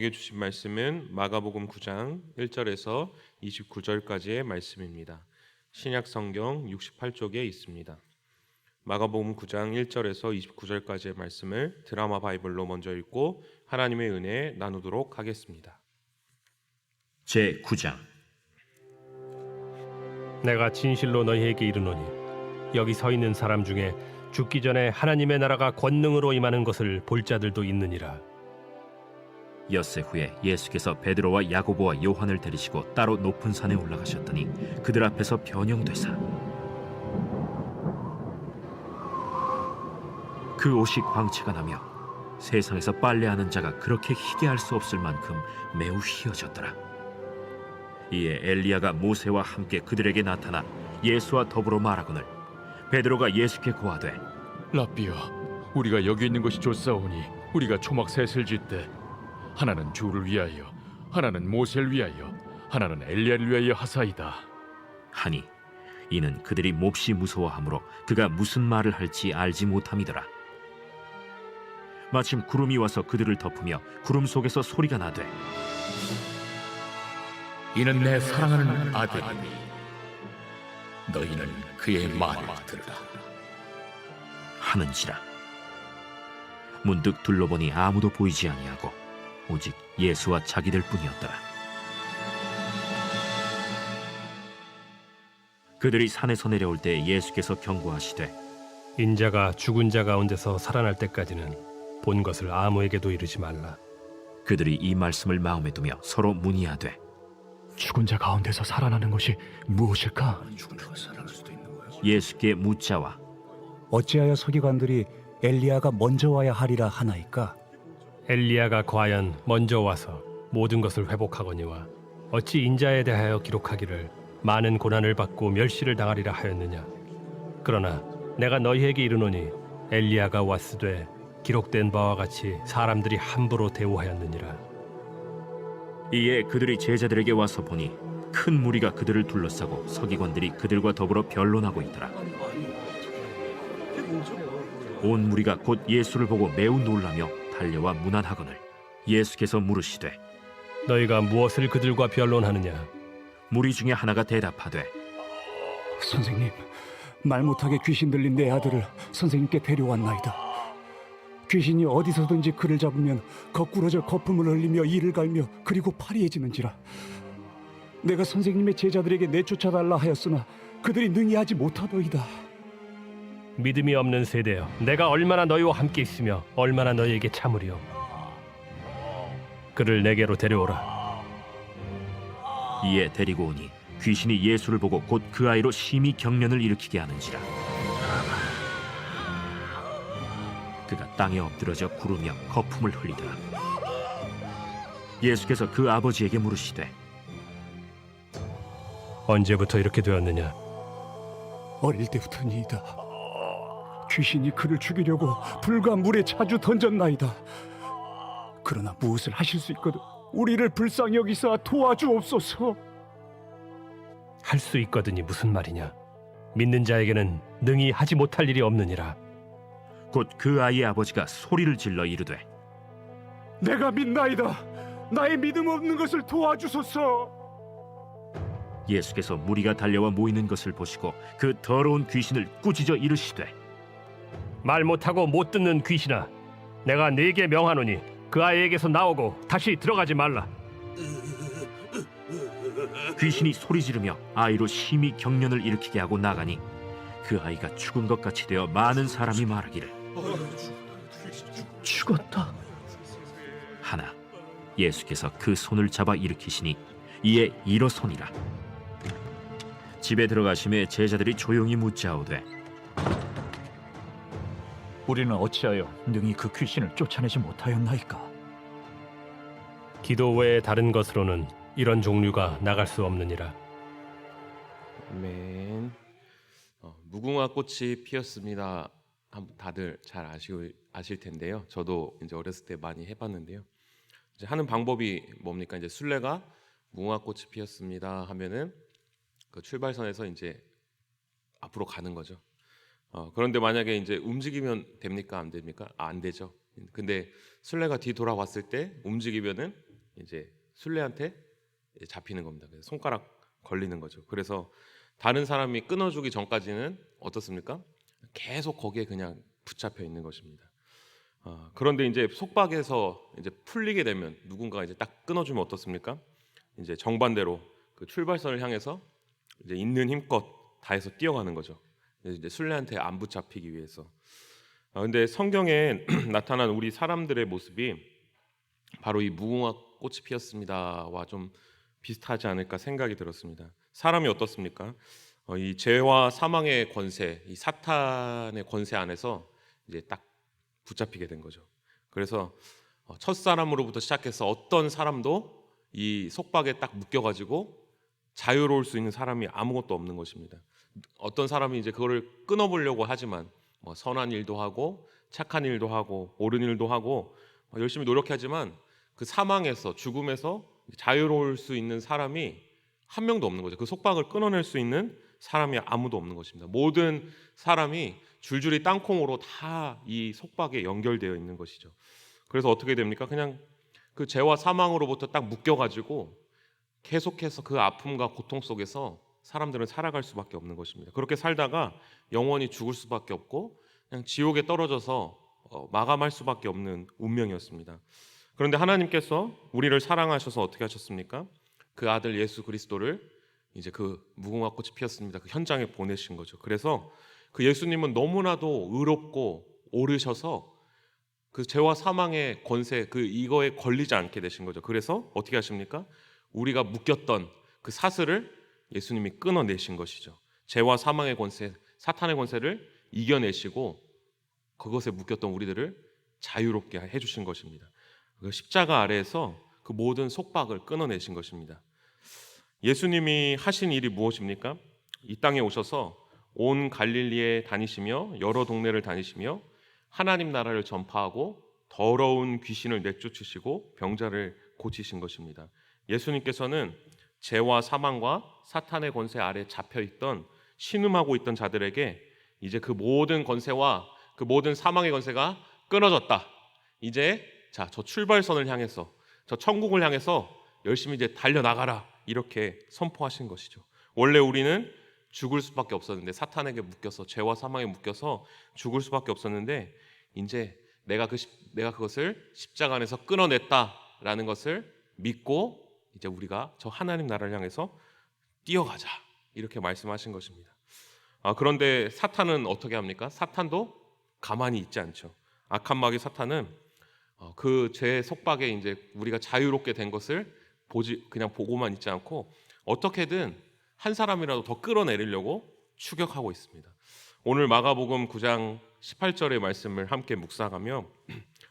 우리에게 주신 말씀은 마가복음 9장 1절에서 29절까지의 말씀입니다. 신약 성경 68쪽에 있습니다. 마가복음 9장 1절에서 29절까지의 말씀을 드라마 바이블로 먼저 읽고 하나님의 은혜 나누도록 하겠습니다. 제 9장. 내가 진실로 너희에게 이르노니 여기 서 있는 사람 중에 죽기 전에 하나님의 나라가 권능으로 임하는 것을 볼 자들도 있느니라. 엿새 후에 예수께서 베드로와 야고보와 요한을 데리시고 따로 높은 산에 올라가셨더니 그들 앞에서 변형되사 그 옷이 광채가 나며 세상에서 빨래하는 자가 그렇게 희게 할 수 없을 만큼 매우 희어졌더라. 이에 엘리야가 모세와 함께 그들에게 나타나 예수와 더불어 말하거늘 베드로가 예수께 고하되 라삐여, 우리가 여기 있는 것이 좋사오니 우리가 초막 셋을 짓되 하나는 주를 위하여, 하나는 모세를 위하여, 하나는 엘리야를 위하여 하사이다 하니 이는 그들이 몹시 무서워하므로 그가 무슨 말을 할지 알지 못함이더라. 마침 구름이 와서 그들을 덮으며 구름 속에서 소리가 나되 이는 내 사랑하는 아들이니 너희는 그의 말을 들으라 하는지라. 문득 둘러보니 아무도 보이지 아니하고 오직 예수와 자기들 뿐이었더라. 그들이 산에서 내려올 때 예수께서 경고하시되 인자가 죽은 자 가운데서 살아날 때까지는 본 것을 아무에게도 이르지 말라. 그들이 이 말씀을 마음에 두며 서로 문의하되 죽은 자 가운데서 살아나는 것이 무엇일까? 예수께 묻자와 어찌하여 서기관들이 엘리야가 먼저 와야 하리라 하나이까? 엘리야가 과연 먼저 와서 모든 것을 회복하거니와 어찌 인자에 대하여 기록하기를 많은 고난을 받고 멸시를 당하리라 하였느냐. 그러나 내가 너희에게 이르노니 엘리야가 왔으되 기록된 바와 같이 사람들이 함부로 대우하였느니라. 이에 그들이 제자들에게 와서 보니 큰 무리가 그들을 둘러싸고 서기관들이 그들과 더불어 변론하고 있더라. 온 무리가 곧 예수를 보고 매우 놀라며 달려와 문안하거늘 예수께서 물으시되 너희가 무엇을 그들과 변론하느냐. 무리 중에 하나가 대답하되 선생님, 말 못하게 귀신 들린 내 아들을 선생님께 데려왔나이다. 귀신이 어디서든지 그를 잡으면 거꾸러져 거품을 흘리며 이를 갈며 그리고 파리해지는지라. 내가 선생님의 제자들에게 내쫓아달라 하였으나 그들이 능히 하지 못하더이다. 믿음이 없는 세대여, 내가 얼마나 너희와 함께 있으며 얼마나 너희에게 참으리요. 그를 내게로 데려오라. 이에 데리고 오니 귀신이 예수를 보고 곧 그 아이로 심히 경련을 일으키게 하는지라. 그가 땅에 엎드러져 구르며 거품을 흘리더라. 예수께서 그 아버지에게 물으시되 언제부터 이렇게 되었느냐. 어릴 때부터니이다. 귀신이 그를 죽이려고 불과 물에 자주 던졌나이다. 그러나 무엇을 하실 수 있거든 우리를 불쌍히 여기사 도와주옵소서. 할 수 있거든이 무슨 말이냐. 믿는 자에게는 능히 하지 못할 일이 없느니라. 곧 그 아이의 아버지가 소리를 질러 이르되 내가 믿나이다. 나의 믿음 없는 것을 도와주소서. 예수께서 무리가 달려와 모이는 것을 보시고 그 더러운 귀신을 꾸짖어 이르시되 말 못하고 못 듣는 귀신아, 내가 네게 명하노니 그 아이에게서 나오고 다시 들어가지 말라. 귀신이 소리 지르며 아이로 심히 경련을 일으키게 하고 나가니 그 아이가 죽은 것 같이 되어 많은 사람이 말하기를 죽었다. 하나 예수께서 그 손을 잡아 일으키시니 이에 일어서니라. 집에 들어가심에 제자들이 조용히 묻자오되 우리는 어찌하여 능히 그 귀신을 쫓아내지 못하였나이까? 기도 외에 다른 것으로는 이런 종류가 나갈 수 없느니라. 아멘. 무궁화 꽃이 피었습니다. 다들 잘 아실 텐데요. 저도 이제 어렸을 때 많이 해봤는데요. 이제 하는 방법이 뭡니까? 이제 순례가 무궁화 꽃이 피었습니다 하면은 그 출발선에서 이제 앞으로 가는 거죠. 그런데 만약에 이제 움직이면 됩니까? 안 됩니까? 안 되죠. 근데 순례가 뒤돌아왔을 때 움직이면은 이제 술래한테 잡히는 겁니다. 그래서 손가락 걸리는 거죠. 그래서 다른 사람이 끊어주기 전까지는 어떻습니까? 계속 거기에 그냥 붙잡혀 있는 것입니다. 그런데 이제 속박에서 이제 풀리게 되면 누군가 이제 딱 끊어주면 어떻습니까? 이제 정반대로 그 출발선을 향해서 이제 있는 힘껏 다해서 뛰어가는 거죠. 이제 술래한테 안 붙잡히기 위해서. 근데 성경에 나타난 우리 사람들의 모습이 바로 이 무궁화 꽃이 피었습니다와 좀 비슷하지 않을까 생각이 들었습니다. 사람이 어떻습니까? 이 죄와 사망의 권세, 이 사탄의 권세 안에서 이제 딱 붙잡히게 된 거죠. 그래서 첫 사람으로부터 시작해서 어떤 사람도 이 속박에 딱 묶여가지고 자유로울 수 있는 사람이 아무것도 없는 것입니다. 어떤 사람이 이제 그거를 끊어보려고 하지만 뭐 선한 일도 하고 착한 일도 하고 옳은 일도 하고 열심히 노력하지만 그 사망에서 죽음에서 자유로울 수 있는 사람이 한 명도 없는 거죠. 그 속박을 끊어낼 수 있는 사람이 아무도 없는 것입니다. 모든 사람이 줄줄이 땅콩으로 다 이 속박에 연결되어 있는 것이죠. 그래서 어떻게 됩니까? 그냥 그 죄와 사망으로부터 딱 묶여가지고 계속해서 그 아픔과 고통 속에서 사람들은 살아갈 수밖에 없는 것입니다. 그렇게 살다가 영원히 죽을 수밖에 없고 그냥 지옥에 떨어져서 마감할 수밖에 없는 운명이었습니다. 그런데 하나님께서 우리를 사랑하셔서 어떻게 하셨습니까? 그 아들 예수 그리스도를 이제 그 무궁화 꽃이 피었습니다. 그 현장에 보내신 거죠. 그래서 그 예수님은 너무나도 의롭고 옳으셔서 그 죄와 사망의 권세 이거에 걸리지 않게 되신 거죠. 그래서 어떻게 하십니까? 우리가 묶였던 그 사슬을 예수님이 끊어내신 것이죠. 죄와 사망의 권세, 사탄의 권세를 이겨내시고 그것에 묶였던 우리들을 자유롭게 해주신 것입니다. 그 십자가 아래에서 그 모든 속박을 끊어내신 것입니다. 예수님이 하신 일이 무엇입니까? 이 땅에 오셔서 온 갈릴리에 다니시며 여러 동네를 다니시며 하나님 나라를 전파하고 더러운 귀신을 내쫓으시고 병자를 고치신 것입니다. 예수님께서는 죄와 사망과 사탄의 권세 아래 잡혀있던 신음하고 있던 자들에게 이제 그 모든 권세와 그 모든 사망의 권세가 끊어졌다. 이제 자, 저 출발선을 향해서 저 천국을 향해서 열심히 이제 달려나가라. 이렇게 선포하신 것이죠. 원래 우리는 죽을 수밖에 없었는데 사탄에게 묶여서 죄와 사망에 묶여서 죽을 수밖에 없었는데 이제 내가 그것을 십자가 안에서 끊어냈다라는 것을 믿고 이제 우리가 저 하나님 나라를 향해서 뛰어가자 이렇게 말씀하신 것입니다. 그런데 사탄은 어떻게 합니까? 사탄도 가만히 있지 않죠. 악한 마귀 사탄은 그 죄의 속박에 이제 우리가 자유롭게 된 것을 그냥 보고만 있지 않고 어떻게든 한 사람이라도 더 끌어내리려고 추격하고 있습니다. 오늘 마가복음 9장 18절의 말씀을 함께 묵상하며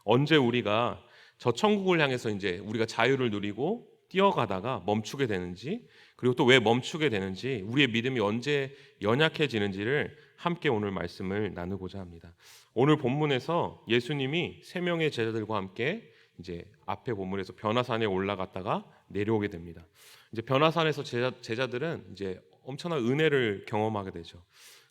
언제 우리가 저 천국을 향해서 이제 우리가 자유를 누리고 뛰어가다가 멈추게 되는지 그리고 또 왜 멈추게 되는지 우리의 믿음이 언제 연약해지는지를 함께 오늘 말씀을 나누고자 합니다. 오늘 본문에서 예수님이 세 명의 제자들과 함께 이제 앞에 본문에서 변화산에 올라갔다가 내려오게 됩니다. 이제 변화산에서 제자들은 이제 엄청난 은혜를 경험하게 되죠.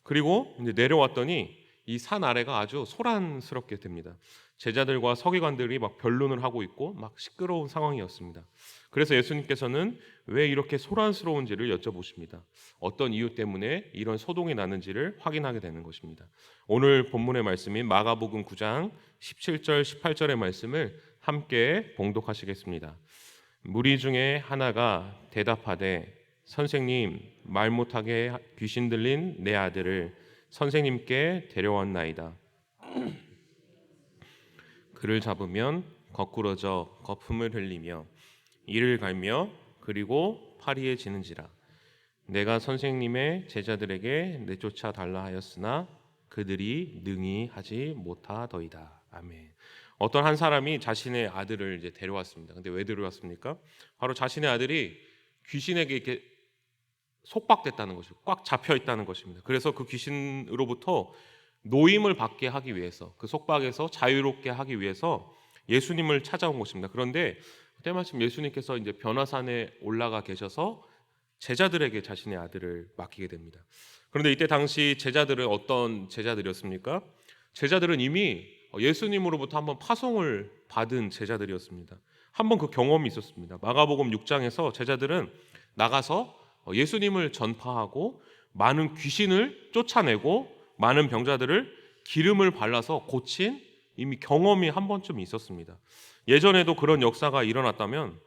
그리고 이제 내려왔더니 이 산 아래가 아주 소란스럽게 됩니다. 제자들과 서기관들이 막 변론을 하고 있고 막 시끄러운 상황이었습니다. 그래서 예수님께서는 왜 이렇게 소란스러운지를 여쭤보십니다. 어떤 이유 때문에 이런 소동이 나는지를 확인하게 되는 것입니다. 오늘 본문의 말씀인 마가복음 9장 17절 18절의 말씀을 함께 봉독하시겠습니다. 무리 중에 하나가 대답하되 선생님, 말 못하게 귀신 들린 내 아들을 선생님께 데려왔나이다. 그를 잡으면 거꾸러져 거품을 흘리며 이를 갈며 그리고 파리에 지는지라. 내가 선생님의 제자들에게 내쫓아 달라 하였으나 그들이 능히 하지 못하더이다. 아멘. 어떤 한 사람이 자신의 아들을 이제 데려왔습니다. 근데 왜 데려왔습니까? 바로 자신의 아들이 귀신에게 이렇게 속박됐다는 것이고 꽉 잡혀 있다는 것입니다. 그래서 그 귀신으로부터 노임을 받게 하기 위해서 그 속박에서 자유롭게 하기 위해서 예수님을 찾아온 것입니다. 그런데 때마침 예수님께서 이제 변화산에 올라가 계셔서 제자들에게 자신의 아들을 맡기게 됩니다. 그런데 이때 당시 제자들은 어떤 제자들이었습니까? 제자들은 이미 예수님으로부터 한번 파송을 받은 제자들이었습니다. 한번 그 경험이 있었습니다. 마가복음 6장에서 제자들은 나가서 예수님을 전파하고 많은 귀신을 쫓아내고 많은 병자들을 기름을 발라서 고친 이미 경험이 한 번쯤 있었습니다. 예전에도 그런 역사가 일어났다면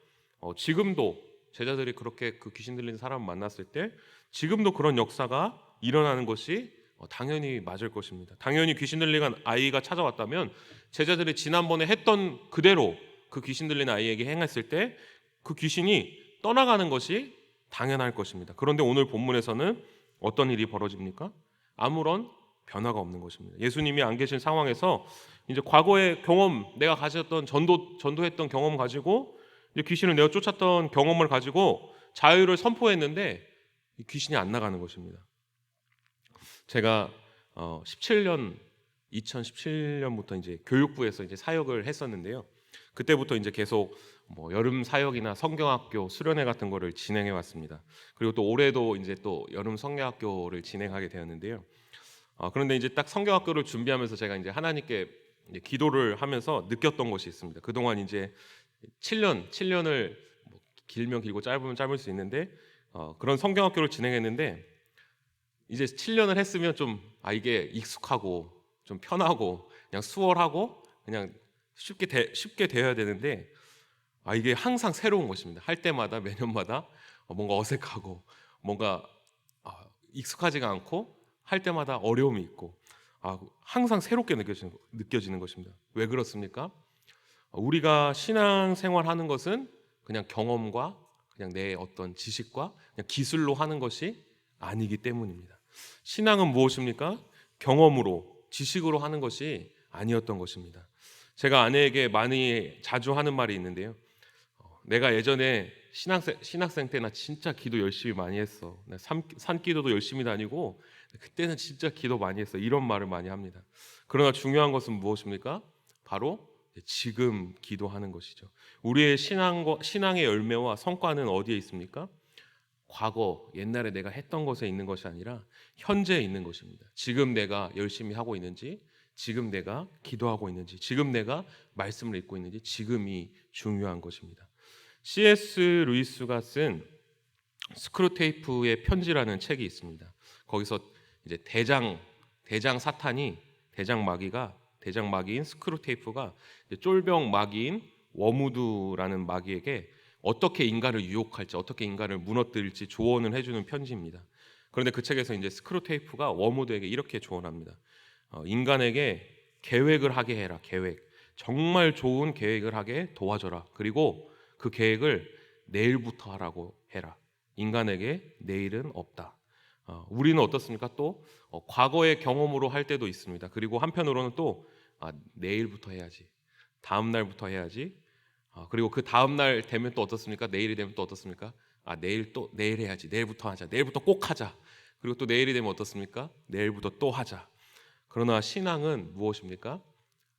지금도 제자들이 그렇게 그 귀신 들린 사람을 만났을 때 지금도 그런 역사가 일어나는 것이 당연히 맞을 것입니다. 당연히 귀신 들린 아이가 찾아왔다면 제자들이 지난번에 했던 그대로 그 귀신 들린 아이에게 행했을 때 그 귀신이 떠나가는 것이 당연할 것입니다. 그런데 오늘 본문에서는 어떤 일이 벌어집니까? 아무런 변화가 없는 것입니다. 예수님이 안 계신 상황에서 이제 과거의 경험, 내가 가졌던 전도했던 경험 가지고 이제 귀신을 내어 쫓았던 경험을 가지고 자유를 선포했는데 이 귀신이 안 나가는 것입니다. 제가 2017년부터 이제 교육부에서 이제 사역을 했었는데요. 그때부터 이제 계속 여름 사역이나 성경학교 수련회 같은 거를 진행해 왔습니다. 그리고 또 올해도 이제 또 여름 성경학교를 진행하게 되었는데요. 그런데 이제 딱 성경학교를 준비하면서 제가 이제 하나님께 이제 기도를 하면서 느꼈던 것이 있습니다. 그동안 이제 7년을 길면 길고 짧으면 짧을 수 있는데 그런 성경학교를 진행했는데 이제 7년을 했으면 좀 이게 익숙하고 좀 편하고 그냥 수월하고 그냥 쉽게 되어야 되는데 이게 항상 새로운 것입니다. 할 때마다 매년마다 뭔가 어색하고 뭔가 익숙하지가 않고 할 때마다 어려움이 있고 항상 새롭게 느껴지는 것입니다. 왜 그렇습니까? 우리가 신앙생활하는 것은 그냥 경험과 그냥 내 어떤 지식과 그냥 기술로 하는 것이 아니기 때문입니다. 신앙은 무엇입니까? 경험으로 지식으로 하는 것이 아니었던 것입니다. 제가 아내에게 많이 자주 하는 말이 있는데요. 내가 예전에 신학생 때 나 진짜 기도 열심히 많이 했어. 나 산기도도 열심히 다니고 그때는 진짜 기도 많이 했어. 이런 말을 많이 합니다. 그러나 중요한 것은 무엇입니까? 바로 지금 기도하는 것이죠. 우리의 신앙의 열매와 성과는 어디에 있습니까? 과거, 옛날에 내가 했던 것에 있는 것이 아니라 현재에 있는 것입니다. 지금 내가 열심히 하고 있는지, 지금 내가 기도하고 있는지, 지금 내가 말씀을 읽고 있는지, 지금이 중요한 것입니다. C.S. 루이스가 쓴 스크루테이프의 편지라는 책이 있습니다. 거기서 이제 대장 마귀인 스크루테이프가 쫄병 마귀인 워무드라는 마귀에게 어떻게 인간을 유혹할지, 어떻게 인간을 무너뜨릴지 조언을 해주는 편지입니다. 그런데 그 책에서 이제 스크루테이프가 워무드에게 이렇게 조언합니다. 인간에게 계획을 하게 해라. 정말 좋은 계획을 하게 도와줘라. 그리고 그 계획을 내일부터 하라고 해라. 인간에게 내일은 없다. 우리는 어떻습니까? 또 과거의 경험으로 할 때도 있습니다. 그리고 한편으로는 또 내일부터 해야지, 다음 날부터 해야지. 그리고 그 다음 날 되면 또 어떻습니까? 내일이 되면 또 어떻습니까? 내일 해야지, 내일부터 하자, 내일부터 꼭 하자. 그리고 또 내일이 되면 어떻습니까? 내일부터 또 하자. 그러나 신앙은 무엇입니까?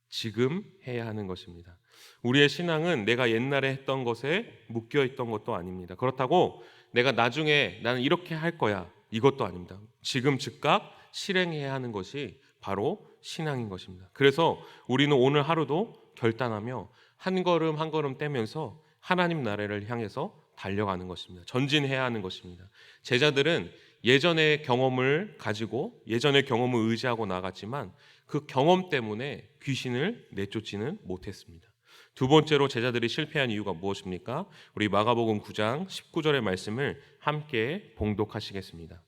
지금 해야 하는 것입니다. 우리의 신앙은 내가 옛날에 했던 것에 묶여 있던 것도 아닙니다. 그렇다고 내가 나중에 나는 이렇게 할 거야, 이것도 아닙니다. 지금 즉각 실행해야 하는 것이 바로 신앙인 것입니다. 그래서 우리는 오늘 하루도 결단하며 한 걸음 한 걸음 떼면서 하나님 나라를 향해서 달려가는 것입니다. 전진해야 하는 것입니다. 제자들은 예전의 경험을 가지고 예전의 경험을 의지하고 나갔지만 그 경험 때문에 귀신을 내쫓지는 못했습니다. 두 번째로 제자들이 실패한 이유가 무엇입니까? 우리 마가복음 9장 19절의 말씀을 함께 봉독하시겠습니다.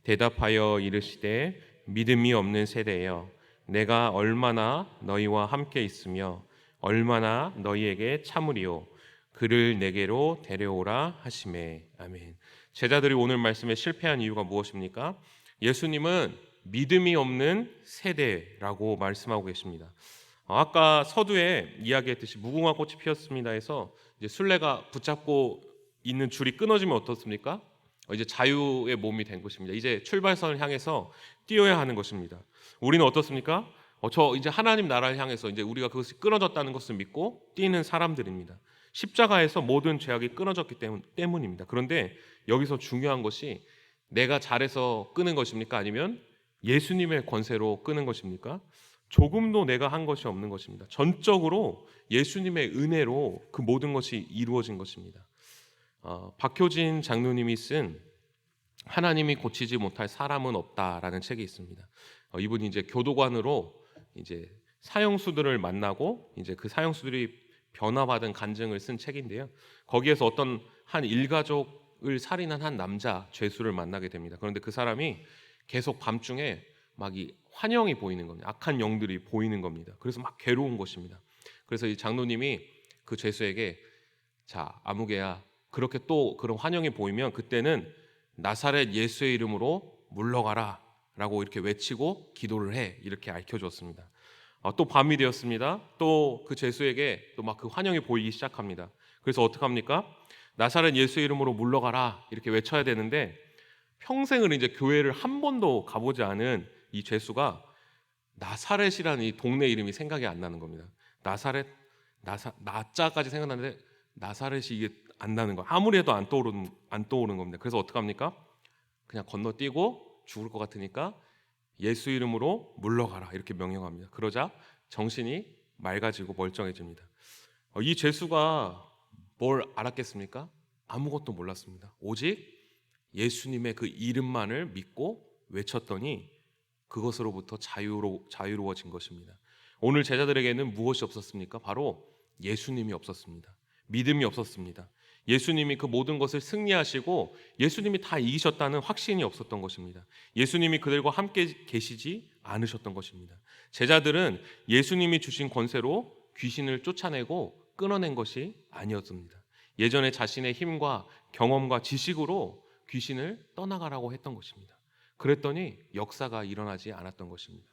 대답하여 이르시되 믿음이 없는 세대여, 내가 얼마나 너희와 함께 있으며 얼마나 너희에게 참으리요, 그를 내게로 데려오라 하시매. 아멘. 제자들이 오늘 말씀에 실패한 이유가 무엇입니까? 예수님은 믿음이 없는 세대라고 말씀하고 계십니다. 아까 서두에 이야기했듯이 무궁화 꽃이 피었습니다에서 이제 순례가 붙잡고 있는 줄이 끊어지면 어떻습니까? 이제 자유의 몸이 된 것입니다. 이제 출발선을 향해서 뛰어야 하는 것입니다. 우리는 어떻습니까? 저 이제 하나님 나라를 향해서 이제 우리가 그것이 끊어졌다는 것을 믿고 뛰는 사람들입니다. 십자가에서 모든 죄악이 끊어졌기 때문입니다. 그런데 여기서 중요한 것이 내가 잘해서 끄는 것입니까? 아니면 예수님의 권세로 끄는 것입니까? 조금도 내가 한 것이 없는 것입니다. 전적으로 예수님의 은혜로 그 모든 것이 이루어진 것입니다. 박효진 장로님이 쓴 하나님이 고치지 못할 사람은 없다라는 책이 있습니다. 이분이 이제 교도관으로 이제 사형수들을 만나고 이제 그 사형수들이 변화받은 간증을 쓴 책인데요. 거기에서 어떤 한 일가족을 살인한 한 남자 죄수를 만나게 됩니다. 그런데 그 사람이 계속 밤중에 막 이 환영이 보이는 겁니다. 악한 영들이 보이는 겁니다. 그래서 막 괴로운 것입니다. 그래서 이 장로님이 그 죄수에게 자, 아무개야, 그렇게 또 그런 환영이 보이면 그때는 나사렛 예수의 이름으로 물러가라 라고 이렇게 외치고 기도를 해, 이렇게 알려주었습니다. 또 밤이 되었습니다. 또 그 죄수에게 또 막 그 환영이 보이기 시작합니다. 그래서 어떡합니까? 나사렛 예수의 이름으로 물러가라 이렇게 외쳐야 되는데 평생을 이제 교회를 한 번도 가보지 않은 이 죄수가 나사렛이라는 이 동네 이름이 생각이 안 나는 겁니다. 나사렛, 나자까지 생각나는데 나사렛이 이게 안 나는 거예요. 아무리 해도 안 떠오르는 겁니다. 그래서 어떡합니까? 그냥 건너뛰고 죽을 것 같으니까 예수 이름으로 물러가라 이렇게 명령합니다. 그러자 정신이 맑아지고 멀쩡해집니다. 이 죄수가 뭘 알았겠습니까? 아무것도 몰랐습니다. 오직 예수님의 그 이름만을 믿고 외쳤더니 그것으로부터 자유로워진 것입니다. 오늘 제자들에게는 무엇이 없었습니까? 바로 예수님이 없었습니다. 믿음이 없었습니다. 예수님이 그 모든 것을 승리하시고 예수님이 다 이기셨다는 확신이 없었던 것입니다. 예수님이 그들과 함께 계시지 않으셨던 것입니다. 제자들은 예수님이 주신 권세로 귀신을 쫓아내고 끊어낸 것이 아니었습니다. 예전에 자신의 힘과 경험과 지식으로 귀신을 떠나가라고 했던 것입니다. 그랬더니 역사가 일어나지 않았던 것입니다.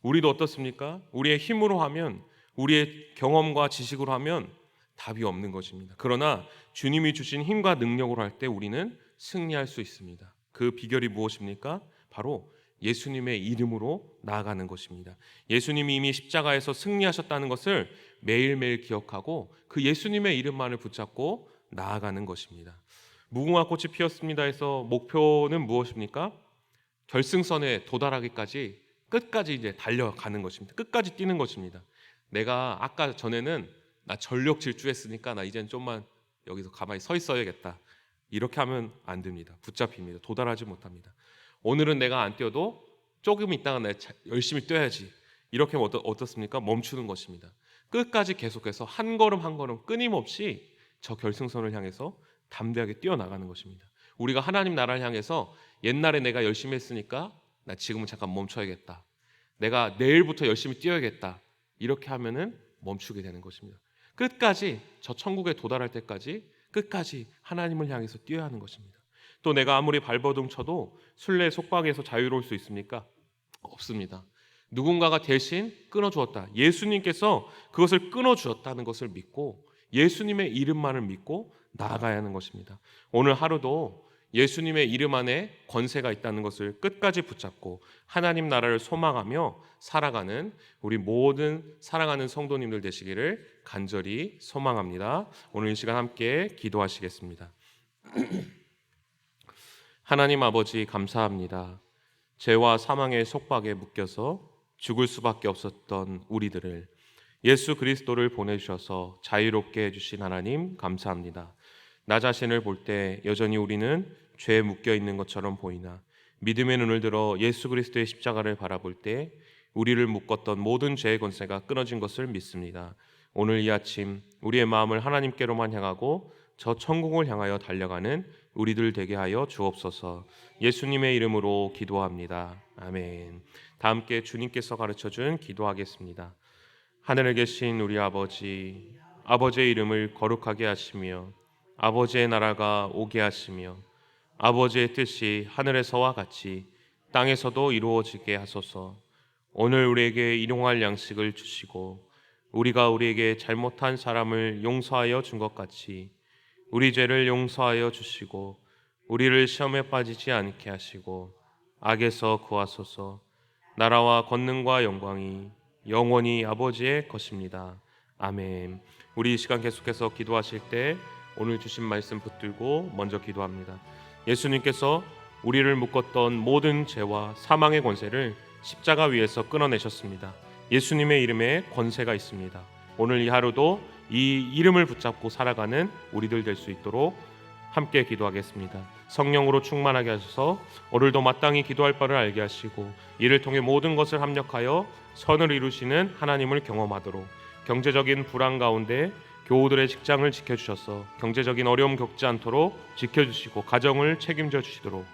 우리도 어떻습니까? 우리의 힘으로 하면, 우리의 경험과 지식으로 하면 답이 없는 것입니다. 그러나 주님이 주신 힘과 능력으로 할 때 우리는 승리할 수 있습니다. 그 비결이 무엇입니까? 바로 예수님의 이름으로 나아가는 것입니다. 예수님이 이미 십자가에서 승리하셨다는 것을 매일매일 기억하고 그 예수님의 이름만을 붙잡고 나아가는 것입니다. 무궁화 꽃이 피었습니다 해서 목표는 무엇입니까? 결승선에 도달하기까지 끝까지 이제 달려가는 것입니다. 끝까지 뛰는 것입니다. 내가 아까 전에는 나 전력 질주했으니까 나 이제는 좀만 여기서 가만히 서 있어야겠다. 이렇게 하면 안 됩니다. 붙잡힙니다. 도달하지 못합니다. 오늘은 내가 안 뛰어도 조금 있다가 내가 열심히 뛰어야지. 이렇게 하면 어떻습니까? 멈추는 것입니다. 끝까지 계속해서 한 걸음 한 걸음 끊임없이 저 결승선을 향해서 담대하게 뛰어나가는 것입니다. 우리가 하나님 나라를 향해서 옛날에 내가 열심히 했으니까 나 지금은 잠깐 멈춰야겠다. 내가 내일부터 열심히 뛰어야겠다. 이렇게 하면은 멈추게 되는 것입니다. 끝까지 저 천국에 도달할 때까지 끝까지 하나님을 향해서 뛰어야 하는 것입니다. 또 내가 아무리 발버둥 쳐도 순례 속박에서 자유로울 수 있습니까? 없습니다. 누군가가 대신 끊어주었다. 예수님께서 그것을 끊어주었다는 것을 믿고 예수님의 이름만을 믿고 나아가야 하는 것입니다. 오늘 하루도 예수님의 이름 안에 권세가 있다는 것을 끝까지 붙잡고 하나님 나라를 소망하며 살아가는 우리 모든 사랑하는 성도님들 되시기를 간절히 소망합니다. 오늘 이 시간 함께 기도하시겠습니다. 하나님 아버지 감사합니다. 죄와 사망의 속박에 묶여서 죽을 수밖에 없었던 우리들을 예수 그리스도를 보내주셔서 자유롭게 해주신 하나님 감사합니다. 나 자신을 볼 때 여전히 우리는 죄에 묶여 있는 것처럼 보이나 믿음의 눈을 들어 예수 그리스도의 십자가를 바라볼 때 우리를 묶었던 모든 죄의 권세가 끊어진 것을 믿습니다. 오늘 이 아침 우리의 마음을 하나님께로만 향하고 저 천국을 향하여 달려가는 우리들 되게 하여 주옵소서. 예수님의 이름으로 기도합니다. 아멘. 다 함께 주님께서 가르쳐준 기도하겠습니다. 하늘에 계신 우리 아버지, 아버지의 이름을 거룩하게 하시며 아버지의 나라가 오게 하시며 아버지의 뜻이 하늘에서와 같이 땅에서도 이루어지게 하소서. 오늘 우리에게 일용할 양식을 주시고 우리가 우리에게 잘못한 사람을 용서하여 준 것 같이 우리 죄를 용서하여 주시고 우리를 시험에 빠지지 않게 하시고 악에서 구하소서. 나라와 권능과 영광이 영원히 아버지의 것입니다. 아멘. 우리 이 시간 계속해서 기도하실 때 오늘 주신 말씀 붙들고 먼저 기도합니다. 예수님께서 우리를 묶었던 모든 죄와 사망의 권세를 십자가 위에서 끊어내셨습니다. 예수님의 이름에 권세가 있습니다. 오늘 이 하루도 이 이름을 붙잡고 살아가는 우리들 될 수 있도록 함께 기도하겠습니다. 성령으로 충만하게 하셔서 오늘도 마땅히 기도할 바를 알게 하시고 이를 통해 모든 것을 합력하여 선을 이루시는 하나님을 경험하도록, 경제적인 불안 가운데 교우들의 직장을 지켜주셔서 경제적인 어려움 겪지 않도록 지켜주시고 가정을 책임져 주시도록,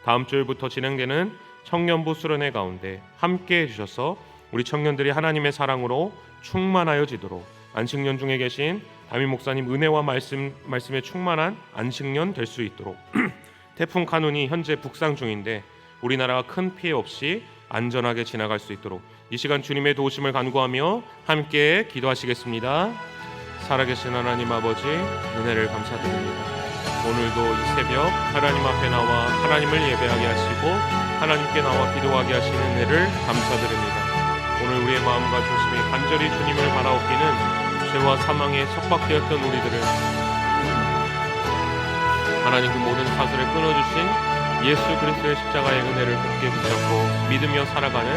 다음 주일부터 진행되는 청년부 수련회 가운데 함께 해주셔서 우리 청년들이 하나님의 사랑으로 충만하여지도록, 안식년 중에 계신 담임 목사님 은혜와 말씀에 충만한 안식년 될 수 있도록 태풍 카눈이 현재 북상 중인데 우리나라가 큰 피해 없이 안전하게 지나갈 수 있도록 이 시간 주님의 도우심을 간구하며 함께 기도하시겠습니다. 살아계신 하나님 아버지, 은혜를 감사드립니다. 오늘도 이 새벽 하나님 앞에 나와 하나님을 예배하게 하시고 하나님께 나와 기도하게 하시는 은혜를 감사드립니다. 오늘 우리의 마음과 조심히 간절히 주님을 바라옵기는 죄와 사망에 속박되었던 우리들을 하나님 그 모든 사슬을 끊어주신 예수 그리스도의 십자가의 은혜를 굳게 붙잡고 믿으며 살아가는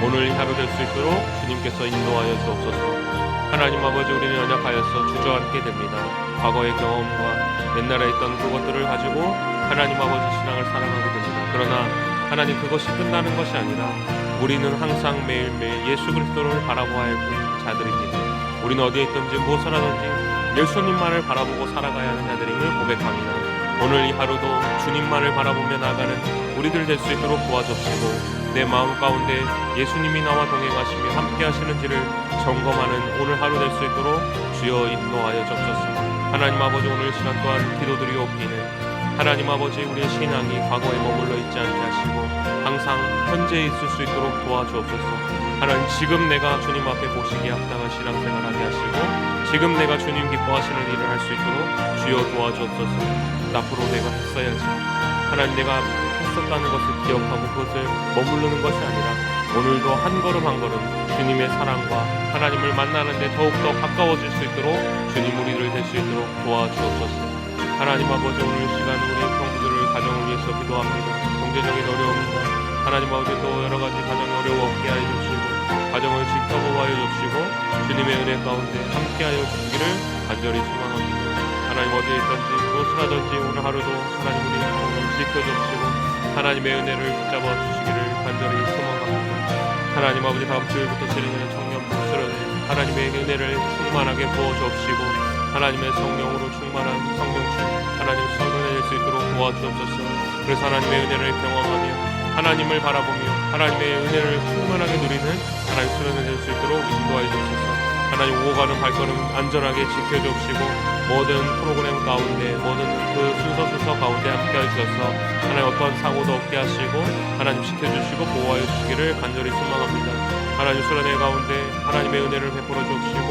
오늘 이 하루 될 수 있도록 주님께서 인도하여 주옵소서. 하나님 아버지, 우리는 연약하여서 주저앉게 됩니다. 과거의 경험과 옛날에 있던 그것들을 가지고 하나님 아버지 신앙을 살아가게 됩니다. 그러나 하나님, 그것이 끝나는 것이 아니라 우리는 항상 매일매일 예수 그리스도를 바라보아야 할 자들입니다. 우리는 어디에 있든지 무엇을 하든지 예수님만을 바라보고 살아가야 하는 자들임을 고백합니다. 오늘 이 하루도 주님만을 바라보며 나아가는 우리들 될 수 있도록 도와주시고 내 마음 가운데 예수님이 나와 동행하시며 함께 하시는지를 점검하는 오늘 하루 될 수 있도록 주여 인도하여 주옵소서. 하나님 아버지, 오늘 시간 또한 기도드리옵기는 하나님 아버지, 우리의 신앙이 과거에 머물러 있지 않게 하시고 항상 현재에 있을 수 있도록 도와주옵소서. 하나님, 지금 내가 주님 앞에 보시기에 합당한 신앙생활하게 하시고 지금 내가 주님 기뻐하시는 일을 할 수 있도록 주여 도와주옵소서. 앞으로 내가 했어야지, 하나님 내가 했었다는 것을 기억하고 그것을 머무르는 것이 아니라 오늘도 한 걸음 한 걸음 주님의 사랑과 하나님을 만나는데 더욱더 가까워질 수 있도록 주님 우리를 될 수 있도록 도와주옵소서. 하나님 아버지, 오늘 시간 우리 성도들을 가정을 위해서 기도합니다. 경제적인 어려움과 하나님 아버지 또 여러 가지 가정의 어려움 없게 하여 주시고 가정을 지켜보아여 주시고 주님의 은혜 가운데 함께하여 주시기를 간절히 소망합니다. 하나님, 어디에 있든지 무엇을 하든지 오늘 하루도 하나님 우리 영혼을 지켜주시고 하나님의 은혜를 붙잡아 주시기를 간절히 소망합니다. 하나님 아버지, 다음 주일부터 진행하는 청년부 수련회 하나님의 은혜를 충만하게 부어주옵시고 하나님의 성령으로 충만한 성령충 하나님 선언해낼 수 있도록 도와주옵소서. 그래서 하나님의 은혜를 경험하며 하나님을 바라보며 하나님의 은혜를 충만하게 누리는 하나님 수련회 될 수 있도록 인도하여 주옵소서. 하나님, 오고 가는 발걸음 안전하게 지켜주옵시고 모든 프로그램 가운데 모든 그 순서 가운데 함께해 주셔서 하나님 어떠한 사고도 없게 하시고 하나님 지켜주시고 보호하여 주시기를 간절히 소망합니다. 하나님, 수련회 가운데 하나님의 은혜를 베풀어 주옵시고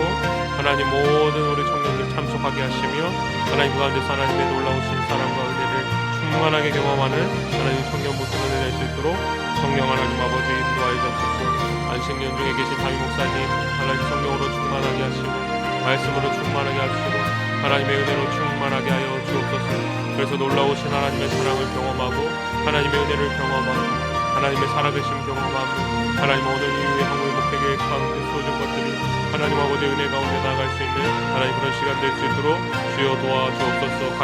하나님 모든 우리 청년들 참석하게 하시며 하나님 가운데서 하나님의 놀라우신 사랑과 은혜를 충만하게 경험하는 하나님 청년부 수련회 될 수 있도록 성령 하나님 아버지 인도하여 주옵소서. 안식년 중에 계신 담임 목사님 하나님 성령으로 충만하게 하시고 말씀으로 충만하게 하시고 하나님의 은혜로 충만하게 하여 주옵소서. 그래서 놀라우신 하나님의 사랑을 경험하고 하나님의 은혜를 경험하고 하나님의 살아계심 경험하고 하나님 오늘 이후에 한국의 목회교회 가운데 쏟은 것들이 하나님 아버지의 은혜 가운데 나아갈 수 있는 하나님 그런 시간 될 수 있도록 주여 도와주옵소서.